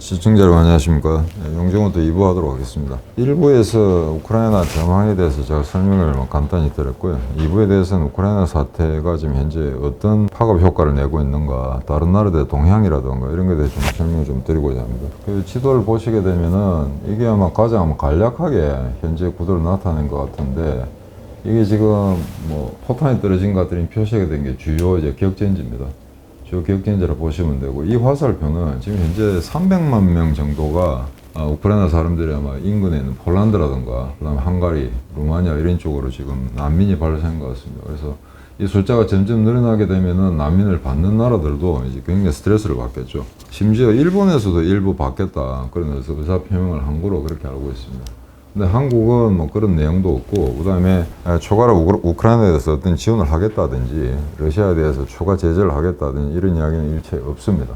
시청자 여러분 안녕하십니까. 용정호도 2부 하도록 하겠습니다. 1부에서 우크라이나 전황에 대해서 제가 설명을 간단히 드렸고요. 2부에 대해서는 우크라이나 사태가 지금 현재 어떤 파급 효과를 내고 있는가, 다른 나라들의 동향이라든가 이런 것에 대해서 좀 설명을 좀 드리고자 합니다. 그 지도를 보시게 되면은 이게 아마 가장 간략하게 현재 구도를 나타낸 것 같은데, 이게 지금 뭐 포탄이 떨어진 것들이 표시가 된 게 주요 이제 격전지입니다. 주요 격전지를 보시면 되고, 이 화살표는 지금 현재 300만 명 정도가 우크라이나 사람들이 아마 인근에 있는 폴란드라든가 그다음에 헝가리, 루마니아 이런 쪽으로 지금 난민이 발생한 것 같습니다. 그래서 이 숫자가 점점 늘어나게 되면은 난민을 받는 나라들도 이제 굉장히 스트레스를 받겠죠. 심지어 일본에서도 일부 받겠다 그런 의사 표명을 한거로 그렇게 알고 있습니다. 근데 한국은 뭐 그런 내용도 없고, 그 다음에 추가로 우크라이나에 대해서 어떤 지원을 하겠다든지 러시아에 대해서 추가 제재를 하겠다든지 이런 이야기는 일체 없습니다.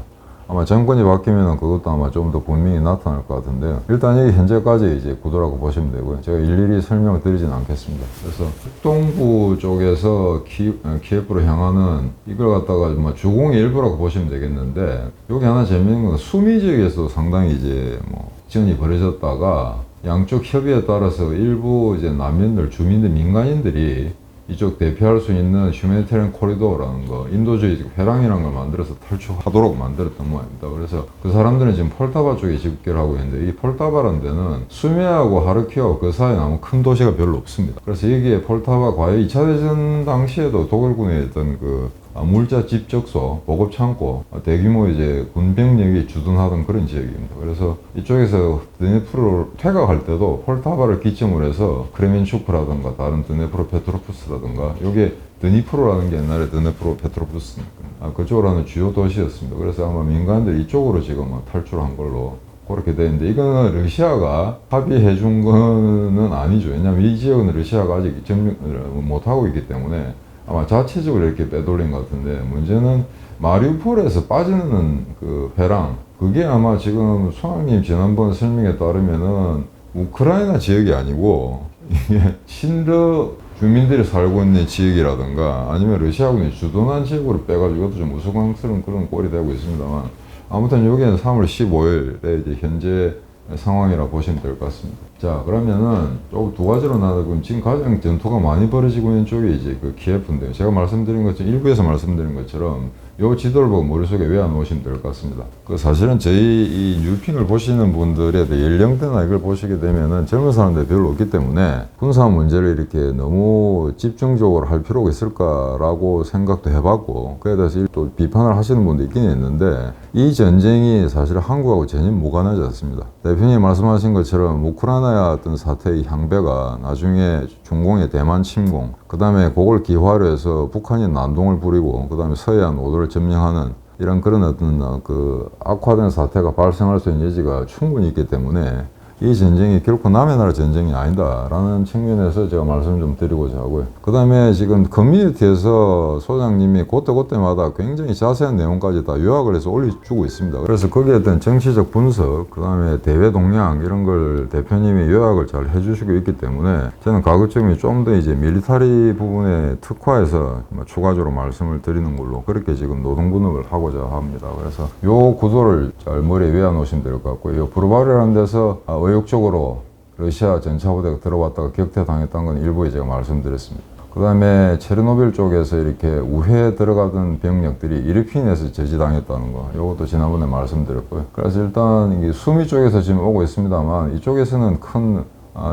아마 정권이 바뀌면 그것도 아마 좀 더 분명히 나타날 것 같은데요. 일단 이게 현재까지 이제 구도라고 보시면 되고요. 제가 일일이 설명을 드리진 않겠습니다. 그래서 북동부 쪽에서 키예프로 향하는 이걸 갖다가 뭐 주공의 일부라고 보시면 되겠는데, 여기 하나 재미있는 건 수미 지역에서 상당히 이제 뭐 지원이 벌어졌다가 양쪽 협의에 따라서 일부 이제 난민들, 주민들, 민간인들이 이쪽 대피할 수 있는 휴메니테리언 코리도라는 거, 인도주의 회랑이라는 걸 만들어서 탈출하도록 만들었던 모양입니다. 그래서 그 사람들은 지금 폴타바 쪽에 집결을 하고 있는데, 이 폴타바라는 데는 수메하고 하르키우하고 그 사이에 아무 큰 도시가 별로 없습니다. 그래서 여기에 폴타바 과거 2차 대전 당시에도 독일군에 있던 그 물자 집적소, 보급창고, 대규모 이제 군병력이 주둔하던 그런 지역입니다. 그래서 이쪽에서 드네프로를 퇴각할 때도 폴타바를 기점으로 해서 크레멘추크라든가 다른 드네프로 페트로푸스라든가, 요게 드니프로라는 게 옛날에 드네프로 페트로푸스니까 그쪽으로 하는 주요 도시였습니다. 그래서 아마 민간들이 이쪽으로 지금 탈출한 걸로 그렇게 되어 있는데, 이거는 러시아가 합의해 준 거는 아니죠. 왜냐하면 이 지역은 러시아가 아직 점령을 못하고 있기 때문에 아마 자체적으로 이렇게 빼돌린 것 같은데, 문제는 마리우폴에서 빠지는 그 배랑, 그게 아마 지금 소장님 지난번 설명에 따르면은 우크라이나 지역이 아니고 이게 친러 주민들이 살고 있는 지역이라든가 아니면 러시아군이 주둔한 지역으로 빼가지고 이것도 좀 우스꽝스러운 그런 꼴이 되고 있습니다만, 아무튼 여기는 3월 15일에 이제 현재 상황이라 보시면 될 것 같습니다. 자, 그러면은 조금 두 가지로 나누고, 지금 가장 전투가 많이 벌어지고 있는 쪽이 이제 그 키예프인데요. 제가 말씀드린 것처럼, 일부에서 말씀드린 것처럼 요 지도를 보고 머릿속에 외워놓으시면 될 것 같습니다. 그 사실은 저희 이 뉴핑을 보시는 분들의 연령대나 이걸 보시게 되면은 젊은 사람들이 별로 없기 때문에 군사 문제를 이렇게 너무 집중적으로 할 필요가 있을까라고 생각도 해봤고, 그에 대해서 또 비판을 하시는 분도 있긴 있는데, 이 전쟁이 사실 한국하고 전혀 무관하지 않습니다. 대표님이 말씀하신 것처럼 우크라이나의 어떤 사태의 향배가 나중에 중공의 대만 침공, 그 다음에 그걸 기화로 해서 북한이 난동을 부리고, 그 다음에 서해안 5도를 점령하는 이런 그런 어떤 그 악화된 사태가 발생할 수 있는 여지가 충분히 있기 때문에 이 전쟁이 결코 남의 나라 전쟁이 아니다라는 측면에서 제가 말씀 좀 드리고자 하고요. 그 다음에 지금 커뮤니티에서 소장님이 그때마다 굉장히 자세한 내용까지 다 요약을 해서 올려주고 있습니다. 그래서 거기에 어떤 정치적 분석, 그 다음에 대외 동향 이런 걸 대표님이 요약을 잘 해주시고 있기 때문에 저는 가급적이면 좀 더 이제 밀리터리 부분에 특화해서 추가적으로 말씀을 드리는 걸로 그렇게 지금 노동분업을 하고자 합니다. 그래서 요 구도를 잘 머리에 외워 놓으시면 될 것 같고요. 요 브루바르라는 데서 의욕적으로 러시아 전차부대가 들어왔다가 격퇴당했다는 건 일부에 제가 말씀드렸습니다. 그 다음에 체르노빌 쪽에서 이렇게 우회에 들어가던 병력들이 이르핀에서 저지당했다는 거, 이것도 지난번에 말씀드렸고요. 그래서 일단 이게 수미 쪽에서 지금 오고 있습니다만, 이쪽에서는 큰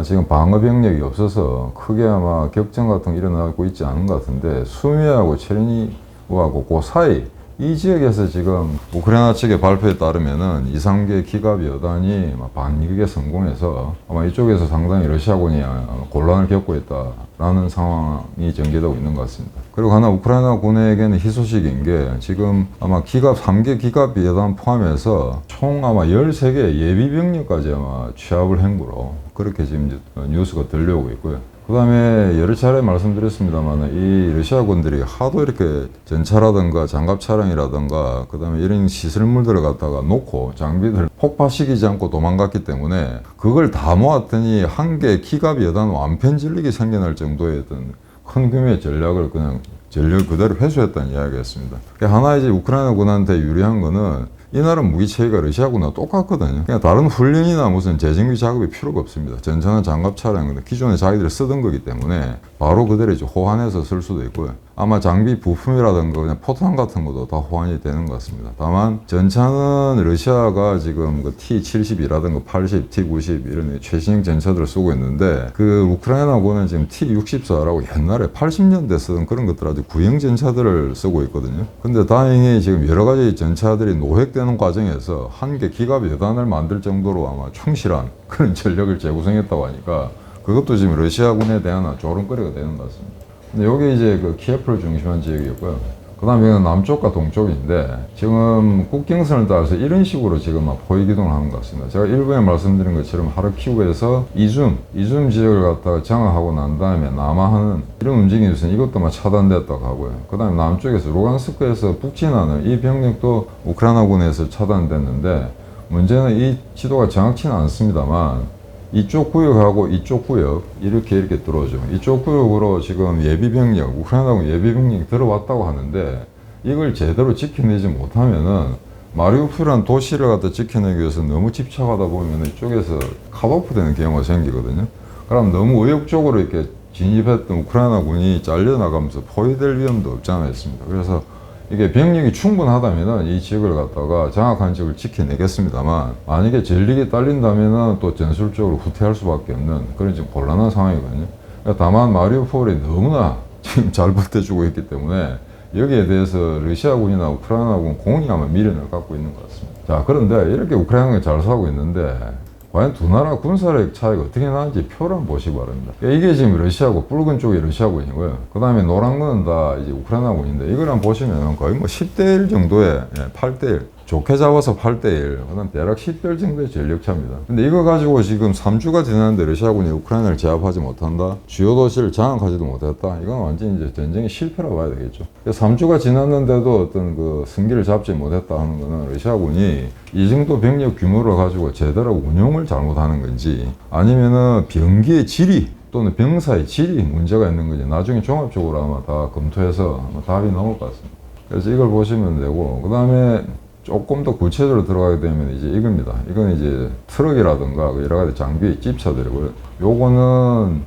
지금 방어 병력이 없어서 크게 아마 격전 같은 게 일어나고 있지 않은 것 같은데, 수미하고 체르니우하고 그 사이 이 지역에서 지금 우크라이나 측의 발표에 따르면은 2~3개 기갑 여단이 반격에 성공해서 아마 이쪽에서 상당히 러시아군이 곤란을 겪고 있다라는 상황이 전개되고 있는 것 같습니다. 그리고 하나 우크라이나 군에게는 희소식인 게, 지금 아마 3개 기갑 여단 포함해서 총 아마 13개 예비 병력까지 아마 취합을 한 거로 그렇게 지금 뉴스가 들려오고 있고요. 그 다음에 여러 차례 말씀드렸습니다만, 이 러시아군들이 하도 이렇게 전차라든가 장갑 차량이라든가 그 다음에 이런 시설물들을 갖다가 놓고 장비들을 폭파시키지 않고 도망갔기 때문에, 그걸 다 모았더니 한 개 기갑 여단 완편 진력이 생겨날 정도의 어떤 큰 규모의 전략을 그냥 전력 그대로 회수했다는 이야기였습니다. 하나 이제 우크라이나 군한테 유리한 거는 이 나라 무기 체계가 러시아군하고 똑같거든요. 그냥 다른 훈련이나 무슨 재정비 작업이 필요가 없습니다. 전차나 장갑 차량은 기존에 자기들이 쓰던 거기 때문에 바로 그대로 이제 호환해서 쓸 수도 있고요. 아마 장비 부품이라든가 그냥 포탄 같은 것도 다 호환이 되는 것 같습니다. 다만 전차는 러시아가 지금 그 T-70이라든가 80, T-90 이런 최신형 전차들을 쓰고 있는데 그 우크라이나군은 지금 T-64라고 옛날에 80년대 쓰던 그런 것들 아주 구형 전차들을 쓰고 있거든요. 근데 다행히 지금 여러 가지 전차들이 노획되는 과정에서 한 개 기갑 여단을 만들 정도로 아마 충실한 그런 전력을 재구성했다고 하니까 그것도 지금 러시아군에 대한 조롱거리가 되는 것 같습니다. 근데 여기 이제 그 키예프를 중심한 지역이었고요. 그 다음에 이건 남쪽과 동쪽인데 지금 국경선을 따라서 이런 식으로 지금 막 포위 기동을 하는 것 같습니다. 제가 일부에 말씀드린 것처럼 하르키우에서 이줌 지역을 갖다가 장악하고 난 다음에 남하하는 이런 움직임이 있으니 이것도 막 차단됐다고 하고요. 그 다음에 남쪽에서 루간스크에서 북진하는 이 병력도 우크라이나군에서 차단됐는데 문제는 이 지도가 정확치는 않습니다만 이쪽 구역하고 이쪽 구역 이렇게 들어오죠. 이쪽 구역으로 지금 예비병력, 우크라이나군 예비병력이 들어왔다고 하는데 이걸 제대로 지켜내지 못하면은 마리우폴이라는 도시를 갖다 지켜내기 위해서 너무 집착하다 보면 이쪽에서 컷오프 되는 경우가 생기거든요. 그럼 너무 의욕적으로 이렇게 진입했던 우크라이나군이 잘려나가면서 포위될 위험도 없지 않아 있습니다. 그래서 이게 병력이 충분하다면 이 지역을 갖다가 장악한 지역을 지켜내겠습니다만 만약에 전력이 딸린다면 또 전술적으로 후퇴할 수밖에 없는 그런 지금 곤란한 상황이거든요. 다만 마리우폴이 너무나 지금 잘 버텨주고 있기 때문에 여기에 대해서 러시아군이나 우크라이나군 공이 아마 미련을 갖고 있는 것 같습니다. 자, 그런데 이렇게 우크라이나가 잘 싸우고 있는데 과연 두 나라 군사력 차이가 어떻게 나는지 표를 한번 보시기 바랍니다. 이게 지금 러시아고 붉은 쪽이 러시아군이고요. 그 다음에 노란 거는 다 이제 우크라이나군인데 이걸 한번 보시면 거의 뭐 10대 1 정도의 8대 1 좋게 잡아서 8대 1 그다음 대략 10대 1 정도의 전력차입니다. 근데 이거 가지고 지금 3주가 지났는데 러시아군이 우크라이나를 제압하지 못한다. 주요 도시를 장악하지도 못했다. 이건 완전히 이제 전쟁의 실패라고 봐야 되겠죠. 3주가 지났는데도 어떤 그 승기를 잡지 못했다 하는 거는 러시아군이 이 정도 병력 규모를 가지고 제대로 운용을 잘못하는 건지 아니면은 병기의 질이 또는 병사의 질이 문제가 있는 건지 나중에 종합적으로 아마 다 검토해서 아마 답이 나올 것 같습니다. 그래서 이걸 보시면 되고 그 다음에 조금 더 구체적으로 들어가게 되면 이제 이겁니다. 이건 이제 트럭이라든가 여러 가지 장비, 집차들이고요. 요거는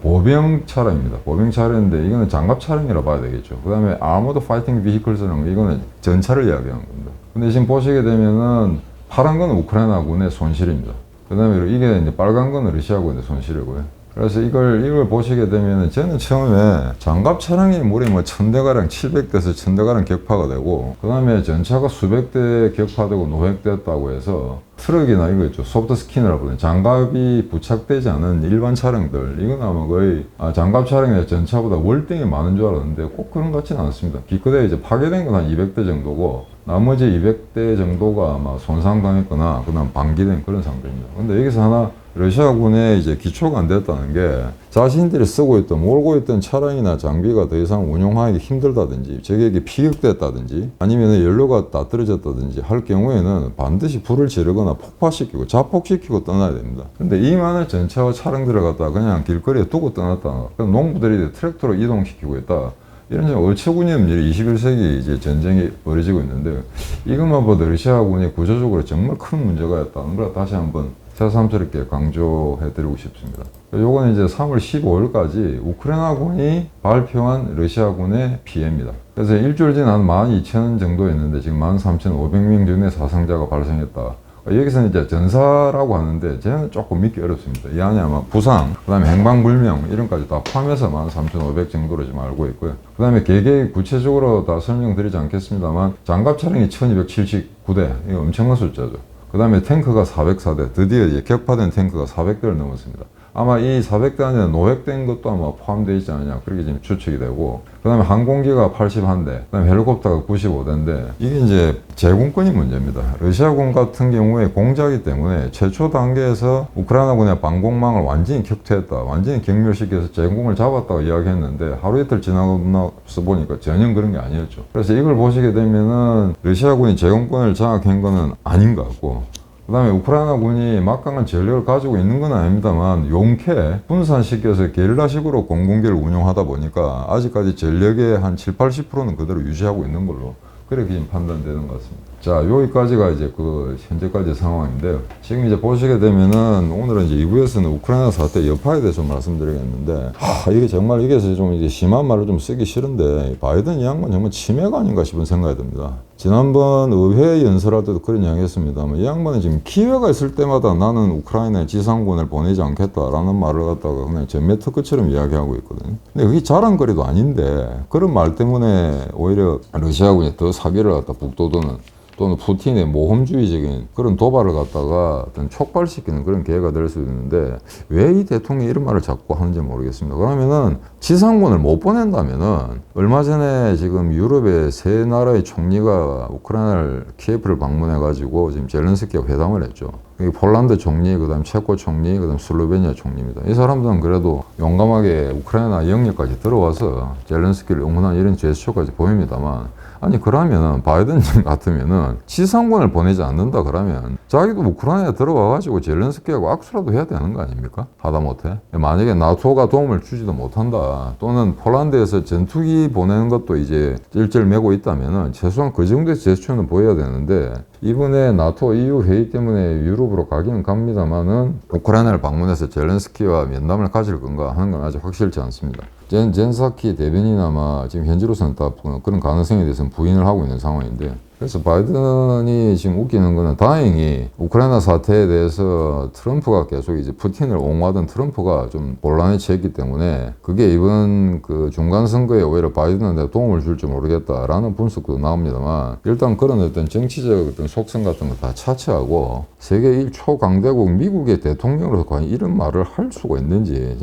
보병 차량입니다. 보병 차량인데 이거는 장갑 차량이라 봐야 되겠죠. 그 다음에 아머드 파이팅 비히클스는 이거는 전차를 이야기하는 겁니다. 근데 지금 보시게 되면은 파란 건 우크라이나군의 손실입니다. 그 다음에 이게 이제 빨간 건 러시아군의 손실이고요. 그래서 이걸 보시게 되면은 저는 처음에 장갑 차량이 무려 뭐 1000대가량 700대에서 1000대가량 격파가 되고 그 다음에 전차가 수백 대 격파되고 노획됐다고 해서 트럭이나 이거 있죠. 소프트 스킨이라고 부르는 장갑이 부착되지 않은 일반 차량들 이건 아마 거의 장갑 차량의 전차보다 월등히 많은 줄 알았는데 꼭 그런 것 같지는 않습니다. 기껏해 이제 파괴된 건 한 200대 정도고 나머지 200대 정도가 아마 손상당했거나 그다음 방기된 그런 상태입니다. 근데 여기서 하나 러시아군의 이제 기초가 안 됐다는 게 자신들이 쓰고 있던 몰고 있던 차량이나 장비가 더 이상 운용하기 힘들다든지 적에게 피격됐다든지 아니면 연료가 다 떨어졌다든지 할 경우에는 반드시 불을 지르거나 폭파시키고 자폭시키고 떠나야 됩니다. 근데 이 많은 전차와 차량들을 갖다 그냥 길거리에 두고 떠났다. 그럼 농부들이 트랙터로 이동시키고 있다. 이런 좀 어처구니없는 일이 21세기 이제 전쟁이 벌어지고 있는데 이것만 봐도 러시아군이 구조적으로 정말 큰 문제가 있다는 걸 다시 한번 새삼스럽게 강조해드리고 싶습니다. 요건 이제 3월 15일까지 우크라이나군이 발표한 러시아군의 피해입니다. 그래서 일주일 지난 12,000 정도였는데 지금 13,500명 정도의 사상자가 발생했다. 여기서는 이제 전사라고 하는데 저는 조금 믿기 어렵습니다. 이 안에 아마 부상, 그 다음에 행방불명 이런까지 다 포함해서 13,500 정도로 지금 알고 있고요. 그 다음에 개개 구체적으로 다 설명드리지 않겠습니다만 장갑 차량이 1279대, 이거 엄청난 숫자죠. 그 다음에 탱크가 404대, 드디어 이제 격파된 탱크가 400대를 넘었습니다. 아마 이 400대 안에 노획된 것도 아마 포함되어 있지 않느냐 그렇게 지금 추측이 되고 그 다음에 항공기가 81대 그 다음에 헬리콥터가 95대인데 이게 이제 제공권이 문제입니다. 러시아군 같은 경우에 공작이기 때문에 최초 단계에서 우크라이나군의 방공망을 완전히 격퇴했다 완전히 경멸시켜서 제공을 잡았다고 이야기했는데 하루 이틀 지나고 나서 보니까 전혀 그런 게 아니었죠. 그래서 이걸 보시게 되면은 러시아군이 제공권을 장악한 거는 아닌 것 같고 그 다음에 우크라이나군이 막강한 전력을 가지고 있는 건 아닙니다만 용케 분산시켜서 게릴라식으로 공군기를 운용하다 보니까 아직까지 전력의 한 7, 80%는 그대로 유지하고 있는 걸로 그렇게 지금 판단되는 것 같습니다. 자, 여기까지가 이제 그 현재까지 상황인데요. 지금 이제 보시게 되면은 오늘은 이제 2부에서는 우크라이나 사태 여파에 대해서 좀 말씀드리겠는데, 이게 정말 이게 좀 이제 심한 말을 좀 쓰기 싫은데, 바이든 이 양반 정말 치매가 아닌가 싶은 생각이 듭니다. 지난번 의회 연설할 때도 그런 이야기 했습니다만, 이 양반은 지금 기회가 있을 때마다 나는 우크라이나에 지상군을 보내지 않겠다라는 말을 갖다가 그냥 전매 특허처럼 이야기하고 있거든요. 근데 그게 자랑거리도 아닌데, 그런 말 때문에 오히려 러시아군이 더 사기를 갖다 북돋우는, 또는 푸틴의 모험주의적인 그런 도발을 갖다가 어떤 촉발시키는 그런 기회가 될 수 있는데, 왜 이 대통령이 이런 말을 자꾸 하는지 모르겠습니다. 그러면은 지상군을 못 보낸다면은, 얼마 전에 지금 유럽의 세 나라의 총리가 우크라이나를 키예프를 방문해 가지고 지금 젤렌스키와 회담을 했죠. 폴란드 총리, 그다음 체코 총리, 그다음 슬로베니아 총리입니다. 이 사람들은 그래도 용감하게 우크라이나 영역까지 들어와서 젤렌스키를 응원한 이런 제스처까지 보입니다만, 아니 그러면은 바이든 같으면은 지상군을 보내지 않는다 그러면 자기도 우크라이나에 들어와가지고 젤렌스키하고 악수라도 해야 되는 거 아닙니까? 하다못해 만약에 나토가 도움을 주지도 못한다, 또는 폴란드에서 전투기 보내는 것도 이제 일절매고 있다면은 최소한 그 정도의 제스처는 보여야 되는데, 이번에 나토 EU 회의 때문에 유럽으로 가기는 갑니다만은 우크라이나를 방문해서 젤렌스키와 면담을 가질 건가 하는 건 아직 확실치 않습니다. 젠사키 대변인아마 지금 현재로서는 다 그런 가능성에 대해서는 부인을 하고 있는 상황인데, 그래서 바이든이 지금 웃기는 거는 다행히 우크라이나 사태에 대해서 트럼프가 계속 이제 푸틴을 옹호하던 트럼프가 좀 곤란에 처했기 때문에, 그게 이번 그 중간 선거에 오히려 바이든한테 도움을 줄지 모르겠다라는 분석도 나옵니다만, 일단 그런 어떤 정치적 어떤 속성 같은 거 다 차치하고 세계 1초강대국 미국의 대통령으로서 과연 이런 말을 할 수가 있는지,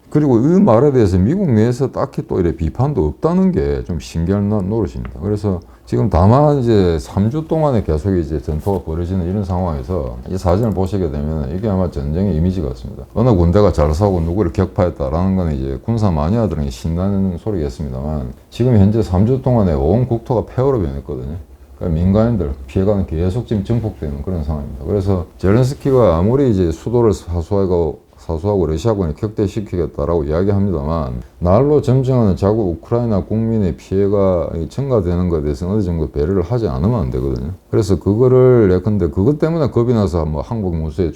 그리고 이 말에 대해서 미국 내에서 딱히 또 이래 비판도 없다는 게 좀 신기한 노릇입니다. 그래서 지금 다만 이제 3주 동안에 계속 이제 전투가 벌어지는 이런 상황에서 이 사진을 보시게 되면 이게 아마 전쟁의 이미지 같습니다. 어느 군대가 잘 싸우고 누구를 격파했다라는 건 이제 군사 마니아들은 신나는 소리겠습니다만, 지금 현재 3주 동안에 온 국토가 폐허로 변했거든요. 그러니까 민간인들 피해가는 계속 지금 증폭되는 그런 상황입니다. 그래서 젤렌스키가 아무리 이제 수도를 사수하고 러시아군을 격퇴시키겠다라고 이야기합니다만, 날로 점증하는 자국 우크라이나 국민의 피해가 증가되는 것에 대해서 어느 정도 배려를 하지 않으면 안 되거든요. 그래서 그거를 예컨대 그것 때문에 겁이 나서 뭐 한국 문서에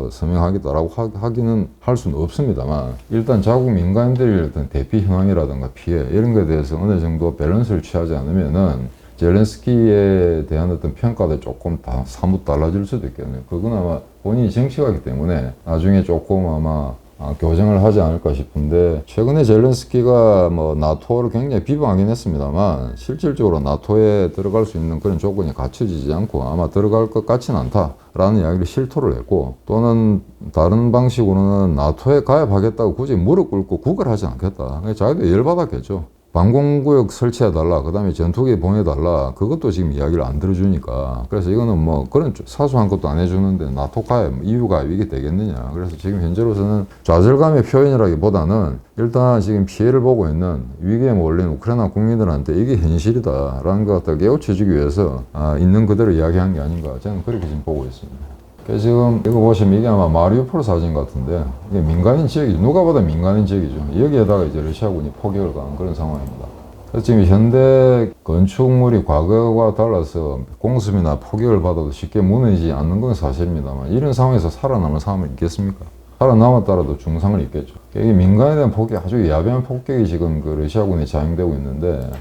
서명하겠다라고 하기는 할 수는 없습니다만, 일단 자국 민간인들의 어떤 대피 현황이라든가 피해 이런 것에 대해서 어느 정도 밸런스를 취하지 않으면은 젤렌스키에 대한 어떤 평가도 조금 다 사뭇 달라질 수도 있겠네요. 그건 아마 본인이 정치가기 때문에 나중에 조금 아마 교정을 하지 않을까 싶은데, 최근에 젤렌스키가 뭐 나토를 굉장히 비방하긴 했습니다만, 실질적으로 나토에 들어갈 수 있는 그런 조건이 갖춰지지 않고 아마 들어갈 것 같지는 않다라는 이야기를 실토를 했고, 또는 다른 방식으로는 나토에 가입하겠다고 굳이 무릎 꿇고 구걸하지 않겠다. 자기도 열받았겠죠. 방공구역 설치해달라, 그 다음에 전투기 보내달라, 그것도 지금 이야기를 안 들어주니까. 그래서 이거는 뭐 그런 사소한 것도 안 해주는데 나토 가입, EU 가입 이게 되겠느냐. 그래서 지금 현재로서는 좌절감의 표현이라기보다는 일단 지금 피해를 보고 있는 위기에 몰린 우크라이나 국민들한테 이게 현실이다라는 것 갖다 깨우쳐주기 위해서 있는 그대로 이야기한 게 아닌가, 저는 그렇게 지금 보고 있습니다. 지금 이거 보시면 이게 아마 마리우폴 사진 같은데, 이게 민간인 지역이죠. 누가 보다 민간인 지역이죠. 여기에다가 이제 러시아군이 포격을 가한 그런 상황입니다. 그래서 지금 현대 건축물이 과거와 달라서 공습이나 포격을 받아도 쉽게 무너지지 않는 건 사실입니다만, 이런 상황에서 살아남을 사람은 있겠습니까? 살아남았더라도 중상을 입겠죠. 이게 민간에 대한 폭격, 아주 야비한 폭격이 지금 그 러시아군이 자행되고 있는데,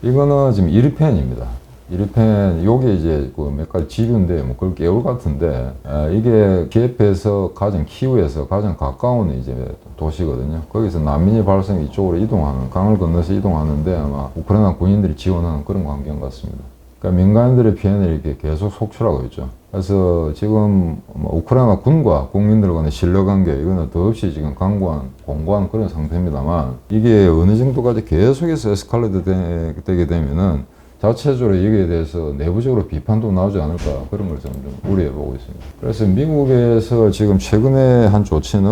이거는 지금 이르펜입니다. 이르펜, 요게 이제 그 몇 가지 지류인데, 뭐 그걸 깨울 같은데, 이게 키예프에서 키우에서 가장 가까운 이제 도시거든요. 거기서 난민이 발생 이쪽으로 이동하는, 강을 건너서 이동하는데 아마 우크라이나 군인들이 지원하는 그런 광경 같습니다. 그러니까 민간인들의 피해는 이렇게 계속 속출하고 있죠. 그래서 지금 우크라이나 군과 국민들 간의 신뢰관계, 이거는 더없이 지금 공고한 그런 상태입니다만, 이게 어느 정도까지 계속해서 에스컬레이트 되게 되면은 자체적으로 여기에 대해서 내부적으로 비판도 나오지 않을까, 그런 걸 저는 좀 우려해 보고 있습니다. 그래서 미국에서 지금 최근에 한 조치는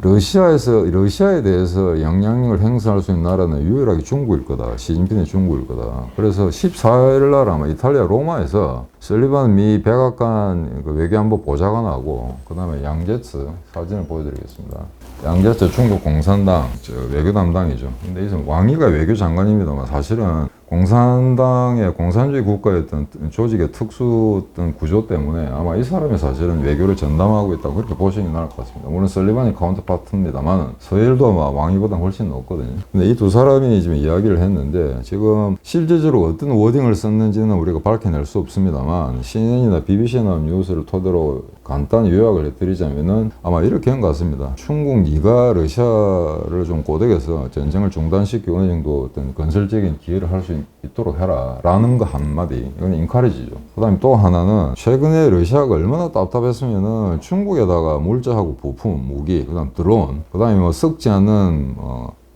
러시아에 대해서 영향력을 행사할 수 있는 나라는 유일하게 중국일 거다. 시진핑이 중국일 거다. 그래서 14일 날 아마 이탈리아 로마에서 설리반 미 백악관 외교안보 보좌관하고 그다음에 양제츠 사진을 보여드리겠습니다. 양제츠 중국 공산당 외교 담당이죠. 근데 이 왕이가 외교장관입니다만 사실은 공산당의 공산주의 국가였던 조직의 특수 어떤 구조 때문에 아마 이 사람이 사실은 외교를 전담하고 있다고 그렇게 보시는 게 나을 것 같습니다. 물론 설리반이 카운터파트입니다만 서열도 아마 왕위보다 훨씬 높거든요. 근데 이 두 사람이 지금 이야기를 했는데 지금 실질적으로 어떤 워딩을 썼는지는 우리가 밝혀낼 수 없습니다만 CNN이나 BBC에 나온 뉴스를 토대로 간단히 요약을 해드리자면은 아마 이렇게 한 것 같습니다. 중국 네가 러시아를 좀 꼬드겨서 전쟁을 중단시키고 어느 정도 어떤 건설적인 기회를 할 수 있도록 해라 라는 거 한마디, 이건 인카리지죠. 그 다음에 또 하나는 최근에 러시아가 얼마나 답답했으면은 중국에다가 물자하고 부품, 무기, 그 다음 드론, 그 다음에 뭐 썩지 않는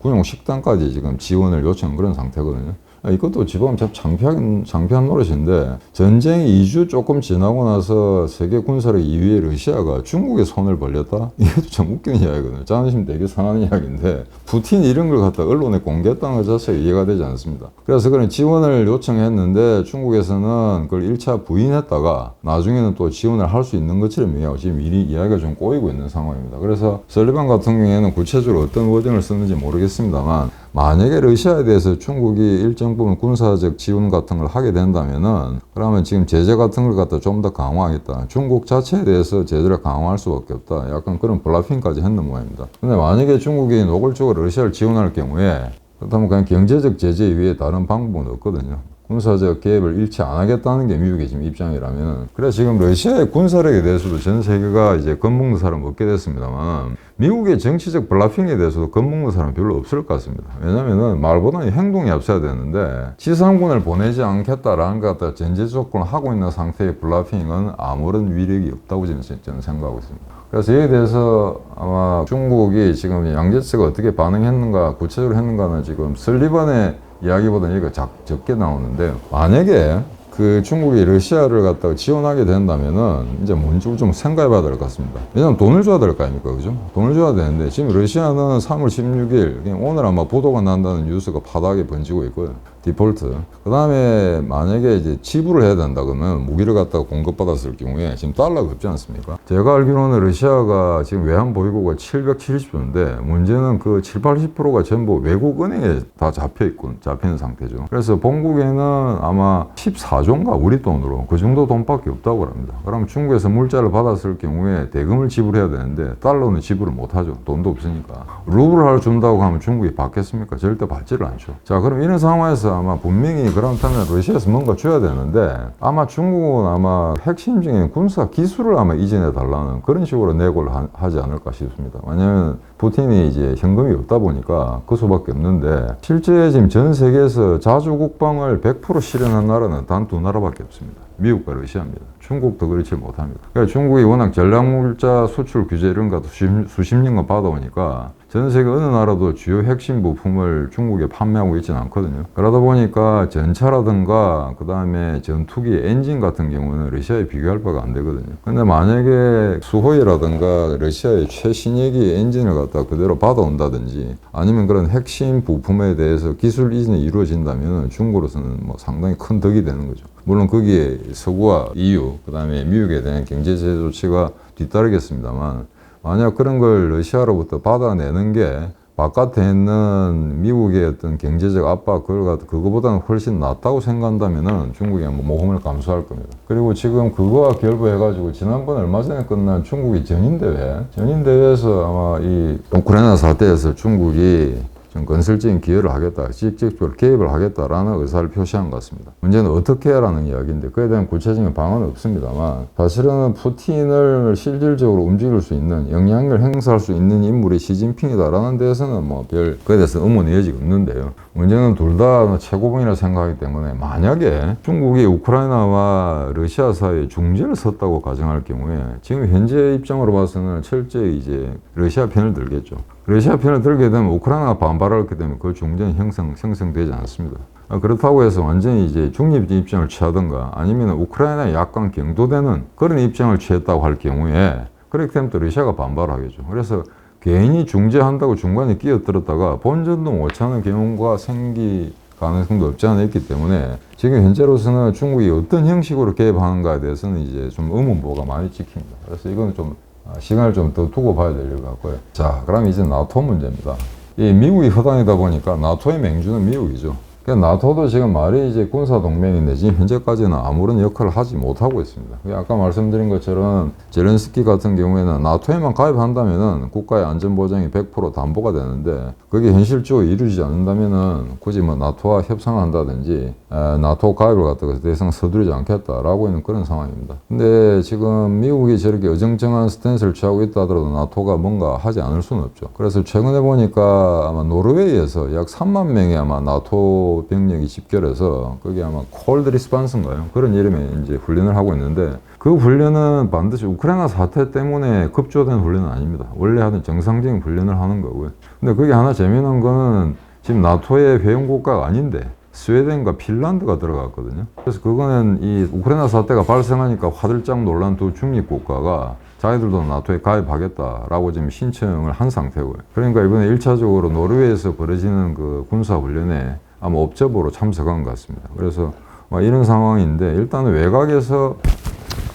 군용 식당까지 지금 지원을 요청한 그런 상태거든요. 이것도 지금 참 창피한 노릇인데, 전쟁이 2주 조금 지나고 나서 세계 군사력 2위의 러시아가 중국에 손을 벌렸다? 이것도 참 웃기는 이야기거든요. 자존심 되게 상하는 이야기인데, 푸틴이 이런 걸 갖다 언론에 공개했다는 것 자체가 이해가 되지 않습니다. 그래서 그런 지원을 요청했는데 중국에서는 그걸 1차 부인했다가 나중에는 또 지원을 할 수 있는 것처럼 얘기하고 지금 이야기가 좀 꼬이고 있는 상황입니다. 그래서 설리반 같은 경우에는 구체적으로 어떤 워딩을 썼는지 모르겠습니다만, 만약에 러시아에 대해서 중국이 일정 부분 군사적 지원 같은 걸 하게 된다면은, 그러면 지금 제재 같은 걸 갖다 좀 더 강화하겠다. 중국 자체에 대해서 제재를 강화할 수밖에 없다. 약간 그런 블라핑까지 했는 모양입니다. 근데 만약에 중국이 노골적으로 러시아를 지원할 경우에, 그렇다면 그냥 경제적 제재 이외에 다른 방법은 없거든요. 군사적 개입을 일치 안 하겠다는 게 미국의 지금 입장이라면, 그래서 지금 러시아의 군사력에 대해서도 전 세계가 이제 겁먹는 사람 없게 됐습니다만, 미국의 정치적 블라핑에 대해서도 겁먹는 사람 별로 없을 것 같습니다. 왜냐면은 말보다는 행동이 앞서야 되는데, 지상군을 보내지 않겠다라는 것 같다 전제 조건을 하고 있는 상태의 블라핑은 아무런 위력이 없다고 저는 생각하고 있습니다. 그래서 이에 대해서 아마 중국이 지금 양제츠가 어떻게 반응했는가, 구체적으로 했는가는 지금 설리반의 이야기보다는 얘기가 적게 나오는데, 만약에 그 중국이 러시아를 갖다가 지원하게 된다면은 이제 뭔지 좀 생각해 봐야 될 것 같습니다. 왜냐면 돈을 줘야 될 거 아닙니까? 그죠? 돈을 줘야 되는데 지금 러시아는 3월 16일, 오늘 아마 보도가 난다는 뉴스가 바닥에 번지고 있고요. 디폴트. 그 다음에 만약에 이제 지불을 해야 된다 그러면 무기를 갖다가 공급받았을 경우에 지금 달러가 없지 않습니까? 제가 알기로는 러시아가 지금 외환 보유고가 770조인데 문제는 그 70~80%가 전부 외국 은행에 다 잡히는 상태죠. 그래서 본국에는 아마 14조인가 우리 돈으로 그 정도 돈밖에 없다고 합니다. 그럼 중국에서 물자를 받았을 경우에 대금을 지불해야 되는데 달러는 지불을 못하죠. 돈도 없으니까. 루블을 준다고 하면 중국이 받겠습니까? 절대 받지를 않죠. 자, 그럼 이런 상황에서 아마 분명히 그렇다면 러시아에서 뭔가 줘야 되는데, 아마 중국은 아마 핵심적인 군사 기술을 아마 이전해 달라는 그런 식으로 내고를 하지 않을까 싶습니다. 왜냐하면 푸틴이 이제 현금이 없다 보니까 그 수밖에 없는데, 실제 지금 전 세계에서 자주 국방을 100% 실현한 나라는 단 두 나라밖에 없습니다. 미국과 러시아입니다. 중국도 그렇지 못합니다. 그러니까 중국이 워낙 전략물자 수출 규제 이런 것도 수십 년간 받아오니까 전 세계 어느 나라도 주요 핵심 부품을 중국에 판매하고 있지는 않거든요. 그러다 보니까 전차라든가 그 다음에 전투기 엔진 같은 경우는 러시아에 비교할 바가 안 되거든요. 근데 만약에 수호이라든가 러시아의 최신鋭기 엔진을 갖다 그대로 받아온다든지 아니면 그런 핵심 부품에 대해서 기술 이전이 이루어진다면 중국으로서는 뭐 상당히 큰 덕이 되는 거죠. 물론 거기에 서구와 EU, 그 다음에 미국에 대한 경제 제재 조치가 뒤따르겠습니다만, 만약 그런 걸 러시아로부터 받아내는 게 바깥에 있는 미국의 어떤 경제적 압박, 그거보다는 훨씬 낫다고 생각한다면은 중국이 뭐 모험을 감수할 겁니다. 그리고 지금 그거와 결부해가지고 지난번 얼마 전에 끝난 중국의 전인대회에서 아마 이 우크라이나 사태에서 중국이 좀 건설적인 기여를 하겠다, 직접적으로 개입을 하겠다라는 의사를 표시한 것 같습니다. 문제는 어떻게 해라는 이야기인데 그에 대한 구체적인 방안은 없습니다만, 사실은 푸틴을 실질적으로 움직일 수 있는, 영향력을 행사할 수 있는 인물이 시진핑이다라는 데에서는 뭐 그에 대해서 의문의 여지가 없는데요. 문제는 둘 다 최고봉이라 생각하기 때문에, 만약에 중국이 우크라이나와 러시아 사이에 중재를 섰다고 가정할 경우에 지금 현재 입장으로 봐서는 철저히 이제 러시아 편을 들겠죠. 러시아 편을 들게 되면 우크라이나가 반발하게 되면 그 중재는 형성되지 않습니다. 그렇다고 해서 완전히 이제 중립 입장을 취하든가 아니면 우크라이나에 약간 경도되는 그런 입장을 취했다고 할 경우에, 그렇게 되면 또 러시아가 반발하겠죠. 그래서 괜히 중재한다고 중간에 끼어들었다가 본전도 못 차는 경우가 생길 가능성도 없지 않아 있기 때문에 지금 현재로서는 중국이 어떤 형식으로 개입하는가에 대해서는 이제 좀 의문부호가 많이 찍힙니다. 그래서 이건 좀 시간을 좀 더 두고 봐야 될 것 같고요. 자, 그럼 이제 나토 문제입니다. 이 미국이 허당이다 보니까 나토의 맹주는 미국이죠. 나토도 지금 말이 이제 군사동맹인데 지금 현재까지는 아무런 역할을 하지 못하고 있습니다. 아까 말씀드린 것처럼 제렌스키 같은 경우에는 나토에만 가입한다면은 국가의 안전보장이 100% 담보가 되는데 그게 현실적으로 이루어지지 않는다면은 굳이 뭐 나토와 협상을 한다든지 나토 가입을 갖다가 대상 서두르지 않겠다라고 있는 그런 상황입니다. 근데 지금 미국이 저렇게 어정쩡한 스탠스를 취하고 있다 하더라도 나토가 뭔가 하지 않을 수는 없죠. 그래서 최근에 보니까 아마 노르웨이에서 약 3만 명이 아마 나토 병력이 집결해서 그게 아마 콜드 리스판스인가요? 그런 이름의 이제 훈련을 하고 있는데 그 훈련은 반드시 우크라이나 사태 때문에 급조된 훈련은 아닙니다. 원래 하던 정상적인 훈련을 하는 거고요. 근데 그게 하나 재미난 거는 지금 나토의 회원국가가 아닌데 스웨덴과 핀란드가 들어갔거든요. 그래서 그거는 이 우크라이나 사태가 발생하니까 화들짝 놀란 두 중립국가가 자기들도 나토에 가입하겠다라고 지금 신청을 한 상태고요. 그러니까 이번에 1차적으로 노르웨이에서 벌어지는 그 군사훈련에 아마 업적으로 참석한 것 같습니다. 그래서 이런 상황인데 일단은 외곽에서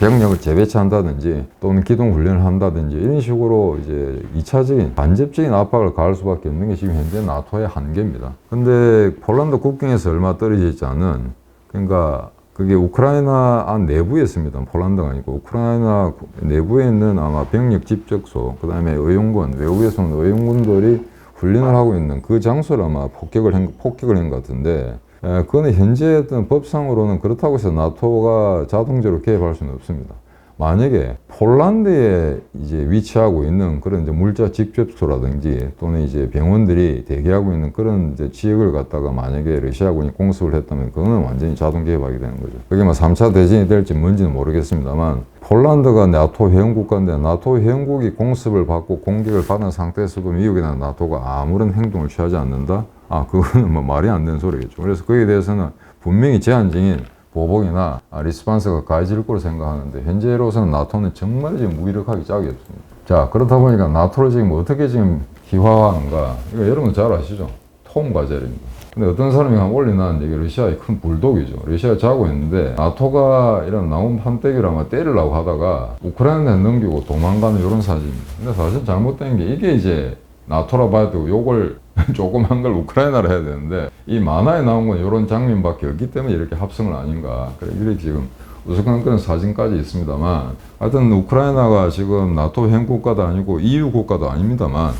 병력을 재배치한다든지 또는 기동훈련을 한다든지 이런 식으로 이제 2차적인 간접적인 압박을 가할 수밖에 없는 게 지금 현재 나토의 한계입니다. 근데 폴란드 국경에서 얼마 떨어져 있지 않은 그러니까 그게 우크라이나 안 내부에 있습니다. 폴란드가 아니고 우크라이나 내부에 있는 아마 병력 집적소 그 다음에 의용군 외국에서 온 의용군들이 훈련을 하고 있는 그 장소를 아마 폭격을 한 것 같은데 그거는 현재 어떤 법상으로는 그렇다고 해서 나토가 자동적으로 개입할 수는 없습니다. 만약에 폴란드에 이제 위치하고 있는 그런 이제 물자 집접소라든지 또는 이제 병원들이 대기하고 있는 그런 이제 지역을 갖다가 만약에 러시아군이 공습을 했다면 그거는 완전히 자동 개입하게 되는 거죠. 그게 뭐 3차 대전이 될지 뭔지는 모르겠습니다만 폴란드가 나토 회원국가인데 나토 회원국이 공습을 받고 공격을 받은 상태에서도 미국이나 나토가 아무런 행동을 취하지 않는다? 그거는 뭐 말이 안 되는 소리겠죠. 그래서 거기에 대해서는 분명히 제한적인 보복이나 리스판스가 가해질 거로 생각하는데 현재로서는 나토는 정말 지금 무기력하기 짝이 없습니다. 자, 그렇다 보니까 나토를 지금 어떻게 지금 기화하는가? 이거 여러분 잘 아시죠? 톰과 제리입니다. 근데 어떤 사람이 한번 올려놨는데 이게 러시아의 큰 불독이죠. 러시아가 자고 있는데 나토가 이런 나온 판때기를 아마 때리려고 하다가 우크라이나에 넘기고 도망가는 이런 사진입니다. 근데 사실 잘못된 게 이게 이제 나토라 봐야 되고 요걸 조그만 걸 우크라이나로 해야 되는데 이 만화에 나온 건 이런 장면밖에 없기 때문에 이렇게 합성을 아닌가. 그래 이렇게 지금 우스꽝 그런 사진까지 있습니다만 하여튼 우크라이나가 지금 나토 회원국가도 아니고 EU 국가도 아닙니다만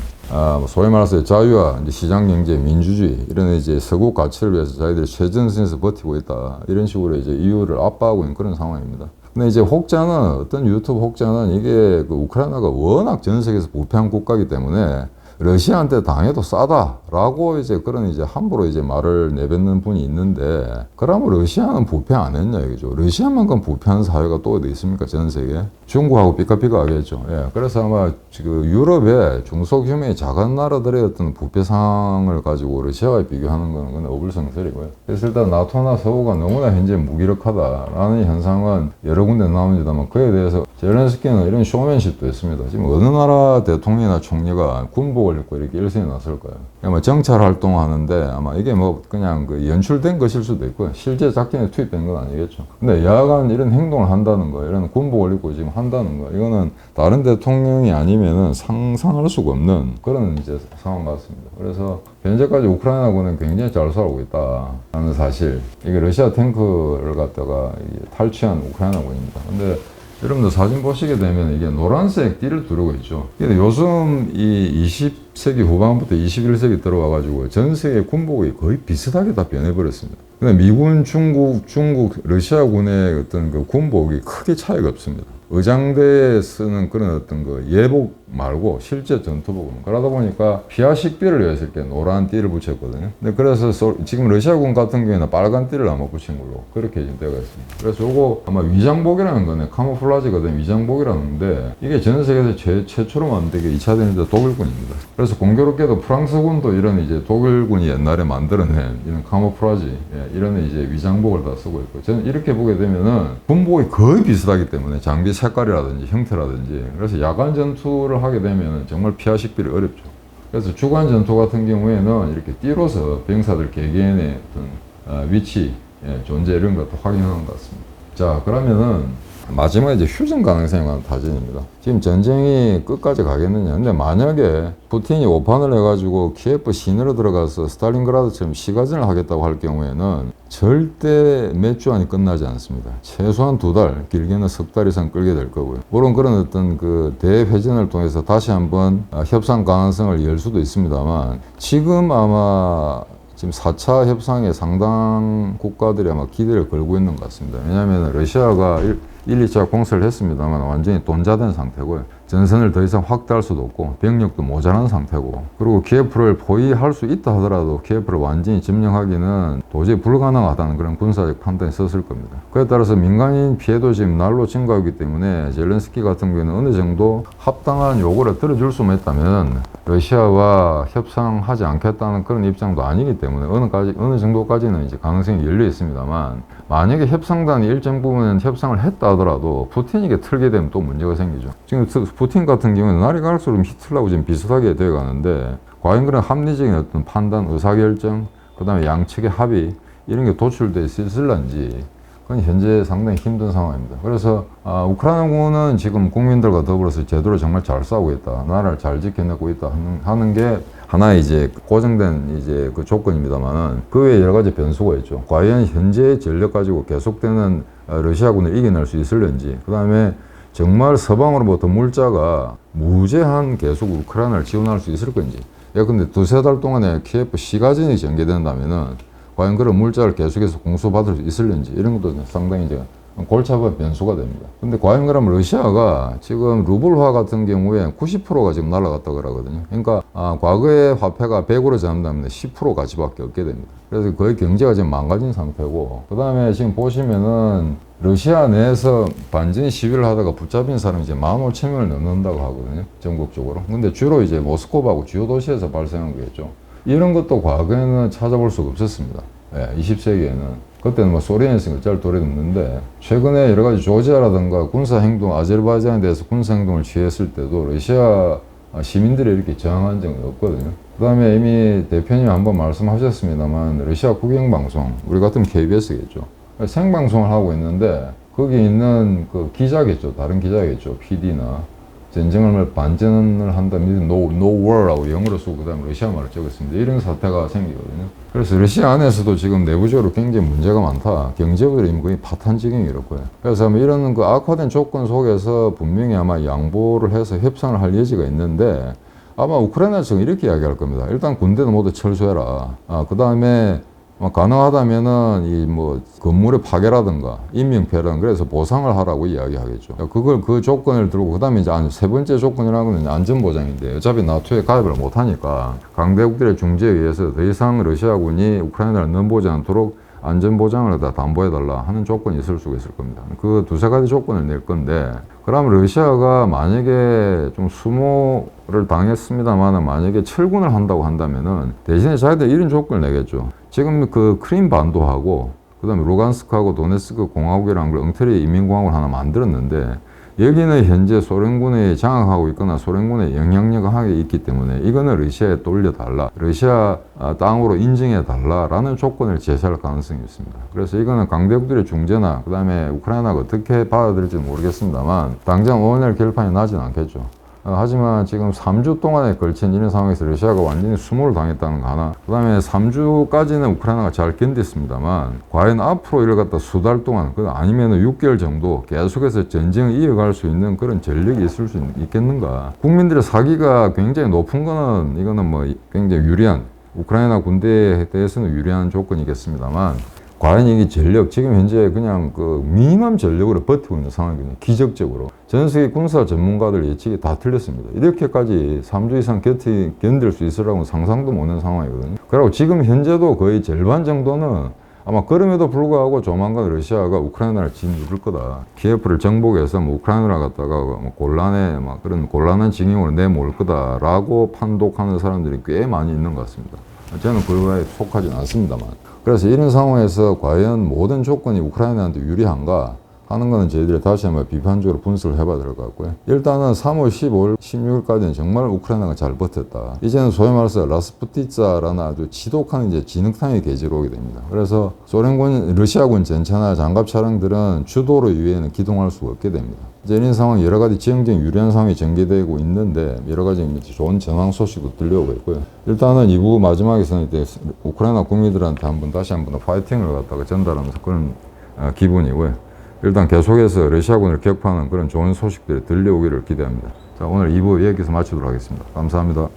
소위 말해서 자유와 이제 시장경제, 민주주의 이런 이제 서구 가치를 위해서 자기들이 최전선에서 버티고 있다 이런 식으로 이제 EU를 압박하고 있는 그런 상황입니다. 근데 이제 혹자는 어떤 유튜브 혹자는 이게 그 우크라이나가 워낙 전 세계에서 부패한 국가이기 때문에 러시아한테 당해도 싸다라고 이제 그런 이제 함부로 이제 말을 내뱉는 분이 있는데 그러면 러시아는 부패 안 했냐 이거죠. 러시아만큼 부패한 사회가 또 어디 있습니까 전 세계에? 중국하고 삐까삐까하겠죠. 예, 그래서 아마 그 유럽의 중소규모의 작은 나라들의 어떤 부패 상황을 가지고 러시아와 비교하는 건 그건 어불성설이고요. 그래서 일단 나토나 서구가 너무나 현재 무기력하다라는 현상은 여러 군데 나옵니다만 그에 대해서 제렌스키는 이런 쇼맨십도 있습니다. 지금 어느 나라 대통령이나 총리가 군복을 입고 이렇게 일선에 나설까요? 뭐 정찰 활동하는데 아마 이게 뭐 그냥 그 연출된 것일 수도 있고요. 실제 작전에 투입된 건 아니겠죠. 근데 야간 이런 행동을 한다는 거, 이런 군복을 입고 지금 한다는 거, 이거는 다른 대통령이 아니면은 상상할 수가 없는 그런 이제 상황 같습니다. 그래서 현재까지 우크라이나군은 굉장히 잘 싸우고 있다는 사실. 이게 러시아 탱크를 갖다가 탈취한 우크라이나군입니다. 근데 여러분들 사진 보시게 되면 이게 노란색 띠를 두르고 있죠. 근데 요즘 이 20세기 후반부터 21세기 들어와가지고 전 세계 군복이 거의 비슷하게 다 변해버렸습니다. 근데 미군, 중국, 러시아군의 어떤 그 군복이 크게 차이가 없습니다. 의장대에 쓰는 그런 어떤 그 예복 말고 실제 전투복은 그러다 보니까 피하 식비를 위해서 이렇게 노란 띠를 붙였거든요. 근데 그래서 지금 러시아군 같은 경우에는 빨간 띠를 아마 붙인 걸로 그렇게 지금 되어 있습니다. 그래서 요거 아마 위장복이라는 거네. 카모플라지거든 위장복이라는데 이게 전 세계에서 최초로 만든 게 2차 대전 때 독일군입니다. 그래서 그래서 공교롭게도 프랑스군도 이런 이제 독일군이 옛날에 만들어낸 이런 카모프라지, 이런 이제 위장복을 다 쓰고 있고, 저는 이렇게 보게 되면은 군복이 거의 비슷하기 때문에 장비 색깔이라든지 형태라든지, 그래서 야간 전투를 하게 되면은 정말 피하시기가 어렵죠. 그래서 주간 전투 같은 경우에는 이렇게 띠로서 병사들 개개인의 어떤 위치, 존재 이런 것도 확인하는 것 같습니다. 자, 그러면은 마지막에 이제 휴전 가능성에 관한 타진입니다. 지금 전쟁이 끝까지 가겠느냐. 근데 만약에 푸틴이 오판을 해가지고 키예프 시내로 들어가서 스탈린그라드처럼 시가전을 하겠다고 할 경우에는 절대 몇 주 안에 끝나지 않습니다. 최소한 2달, 길게는 석 달 이상 끌게 될 거고요. 물론 그런 어떤 그 대회전을 통해서 다시 한번 협상 가능성을 열 수도 있습니다만, 지금 아마 지금 4차 협상에 상당 국가들이 아마 기대를 걸고 있는 것 같습니다. 왜냐하면 러시아가 2차 공세를 했습니다만 완전히 돈자된 상태고요. 전선을 더 이상 확대할 수도 없고 병력도 모자란 상태고, 그리고 키예프를 포위할 수 있다 하더라도 키예프를 완전히 점령하기는 도저히 불가능하다는 그런 군사적 판단이 섰을 겁니다. 그에 따라서 민간인 피해도 지금 날로 증가하기 때문에 젤렌스키 같은 경우에는 어느 정도 합당한 요구를 들어줄 수만 있다면 러시아와 협상하지 않겠다는 그런 입장도 아니기 때문에 어느 정도까지는 이제 가능성이 열려 있습니다만, 만약에 협상단이 일정 부분 협상을 했다 하더라도 푸틴에게 틀게 되면 또 문제가 생기죠. 지금 푸틴 같은 경우는 날이 갈수록 히틀러하고 지금 비슷하게 되어 가는데, 과연 그런 합리적인 어떤 판단, 의사결정, 그 다음에 양측의 합의 이런 게 도출될 수 있을런지, 그건 현재 상당히 힘든 상황입니다. 그래서 우크라이나군은 지금 국민들과 더불어서 제대로 정말 잘 싸우고 있다, 나라를 잘 지켜내고 있다 하는 게 하나의 이제 고정된 이제 그 조건입니다만은, 그 외에 여러 가지 변수가 있죠. 과연 현재의 전력 가지고 계속되는 러시아군을 이겨낼 수 있을는지, 그 다음에 정말 서방으로부터 물자가 무제한 계속 우크라이나를 지원할 수 있을 건지. 근데 2-3달 동안에 키예프 시가전이 전개된다면은 과연 그런 물자를 계속해서 공수받을 수 있을는지, 이런 것도 상당히 이제 골치 아픈 변수가 됩니다. 근데 과연 그러면 러시아가 지금 루블화 같은 경우에 90%가 지금 날아갔다 그러거든요. 그러니까 과거의 화폐가 100으로 잡는다면 10% 가치밖에 없게 됩니다. 그래서 거의 경제가 지금 망가진 상태고, 그 다음에 지금 보시면은 러시아 내에서 반전 시위를 하다가 붙잡힌 사람이 이제 15,000명을 넘는다고 하거든요, 전국적으로. 근데 주로 이제 모스크바하고 주요 도시에서 발생한 거겠죠. 이런 것도 과거에는 찾아볼 수가 없었습니다. 20세기에는. 그때는 뭐 소련에서 어쩔 도리도 없는데, 최근에 여러 가지 조지아라든가 군사행동, 아제르바이잔에 대해서 군사행동을 취했을 때도 러시아 시민들이 이렇게 저항한 적은 없거든요. 그 다음에 이미 대표님이 한번 말씀하셨습니다만, 러시아 국영방송, 우리 같으면 KBS겠죠. 생방송을 하고 있는데, 거기 있는 그 기자겠죠. 다른 기자겠죠. PD나. 전쟁을 반전을 한다면 no war라고 영어로 쓰고 그 다음에 러시아 말을 적었습니다. 이런 사태가 생기거든요. 그래서 러시아 안에서도 지금 내부적으로 굉장히 문제가 많다. 경제부들이 거의 파탄 지경이렇고요. 그래서 이런 그 악화된 조건 속에서 분명히 아마 양보를 해서 협상을 할 여지가 있는데, 아마 우크라이나 측은 이렇게 이야기할 겁니다. 일단 군대는 모두 철수해라. 그 다음에 가능하다면은 이 뭐 건물의 파괴라든가 인명피해라든가 그래서 보상을 하라고 이야기하겠죠. 그 조건을 들고, 그 다음에 이제 세 번째 조건이라는 건 안전보장인데, 어차피 나토에 가입을 못하니까 강대국들의 중재에 의해서 더 이상 러시아군이 우크라이나를 넘보지 않도록 안전보장을 다 담보해달라 하는 조건이 있을 수가 있을 겁니다. 그 2-3가지 조건을 낼 건데, 그러면 러시아가 만약에 좀 수모를 당했습니다만 만약에 철군을 한다고 한다면은 대신에 자기들 이런 조건을 내겠죠. 지금 그 크림 반도하고 그 다음에 루간스크하고 도네츠크 공화국이라는 걸 엉터리 인민공화국을 하나 만들었는데, 여기는 현재 소련군에 장악하고 있거나 소련군의 영향력이 있기 때문에 이거는 러시아에 돌려달라, 러시아 땅으로 인정해달라라는 조건을 제시할 가능성이 있습니다. 그래서 이거는 강대국들의 중재나 그 다음에 우크라이나가 어떻게 받아들일지 모르겠습니다만 당장 오늘 결판이 나진 않겠죠. 하지만 지금 3주 동안에 걸친 이런 상황에서 러시아가 완전히 수모를 당했다는 거 하나, 그 다음에 3주까지는 우크라이나가 잘 견뎠습니다만 과연 앞으로 이를 갖다 수달 동안, 아니면 6개월 정도 계속해서 전쟁을 이어갈 수 있는 그런 전력이 있을 수 있겠는가. 국민들의 사기가 굉장히 높은 거는 이거는 뭐 굉장히 유리한, 우크라이나 군대에 대해서는 유리한 조건이겠습니다만, 과연 이게 전력, 지금 현재 그냥 그 미니멈 전력으로 버티고 있는 상황이거든요. 기적적으로. 전 세계 군사 전문가들 예측이 다 틀렸습니다. 이렇게까지 3주 이상 견딜 수 있으라고 상상도 못하는 상황이거든요. 그리고 지금 현재도 거의 절반 정도는 아마 그럼에도 불구하고 조만간 러시아가 우크라이나를 짓누를 거다. 키예프를 정복해서 뭐 우크라이나를 갖다가 뭐 곤란해 막 그런 곤란한 징용으로 내몰 거다라고 판독하는 사람들이 꽤 많이 있는 것 같습니다. 저는 그거에 속하지는 않습니다만. 그래서 이런 상황에서 과연 모든 조건이 우크라이나한테 유리한가 하는 거는 저희들이 다시 한번 비판적으로 분석을 해봐야 될 것 같고요. 일단은 3월 15일, 16일까지는 정말 우크라이나가 잘 버텼다. 이제는 소위 말해서 라스푸티츠라는 아주 지독한 이제 진흙탕의 계지로 오게 됩니다. 그래서 소련군, 러시아군 전차나 장갑 차량들은 주도로 이외에는 기동할 수가 없게 됩니다. 이제 이런 상황 여러 가지 지형적인 유리한 상황이 전개되고 있는데 여러 가지 좋은 전황 소식도 들려오고 있고요. 일단은 2부 마지막에서는 이제 우크라이나 국민들한테 다시 한번 파이팅을 갖다가 전달하면서 그런 기분이고요. 일단 계속해서 러시아군을 격파하는 그런 좋은 소식들이 들려오기를 기대합니다. 자, 오늘 2부 여기서 마치도록 하겠습니다. 감사합니다.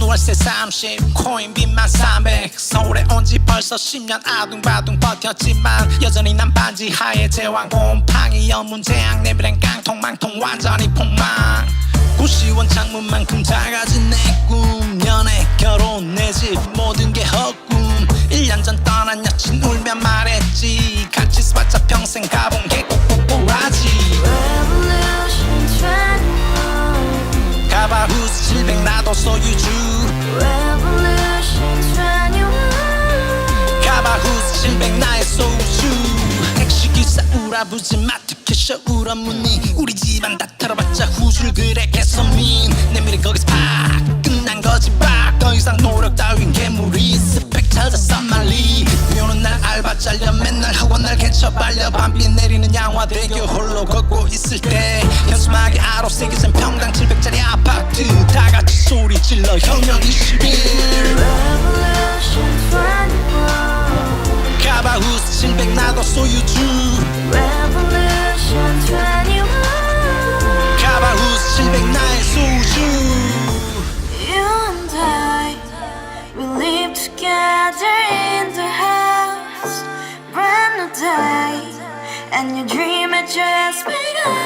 월세 30 코인빚만 300 서울에 온 지 벌써 10년 아둥바둥 버텼지만 여전히 난 반지 하에 제왕 곰팡이 연문제약 내비랭 깡통 망통 완전히 폭망 고시원 창문만큼 작아진 내 꿈 연애 결혼 내 집 모든 게 헛꿈 1년 전 떠난 여친 울며 말했지 같이 살자 평생 가본 게 꼭꼭꼭하지 가바후스 700 나도 소유주 Revolution 21 가바후스 700 나의 소유주 택시기사 우라부지 마트캐셔 울어문니 우리 집안 다 털어봤자 후줄 그래 개선민 내밀은 거기서 팍 끝난 거지 팍더 이상 노력 따윈 괴물이 스펙 찾아서 말리 비오는 날 알바 잘려 맨날 학원 날 개쳐 발려 밤비 내리는 양화대교 홀로 걷고 있을 때 현수막에 아로 새겨진 평당 700짜리 아파트 다같이 소리 질러 혁명 21 Revolution 21 가바후스 700 나도 소유주 Revolution 21 가바후스 700 나의 소유주 You and I We live together in the house Brand new day And your dream had just begun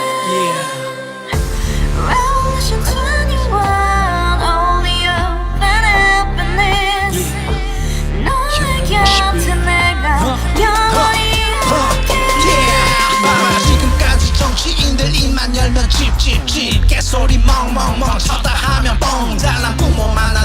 Revolution 21 Only open happiness 너의 곁에 내가 영원히 지금까지 정치인들 입만 열면 찝찝찝 개소리 멍멍멍 쳤다 하면 뻥 잘난 부모 만나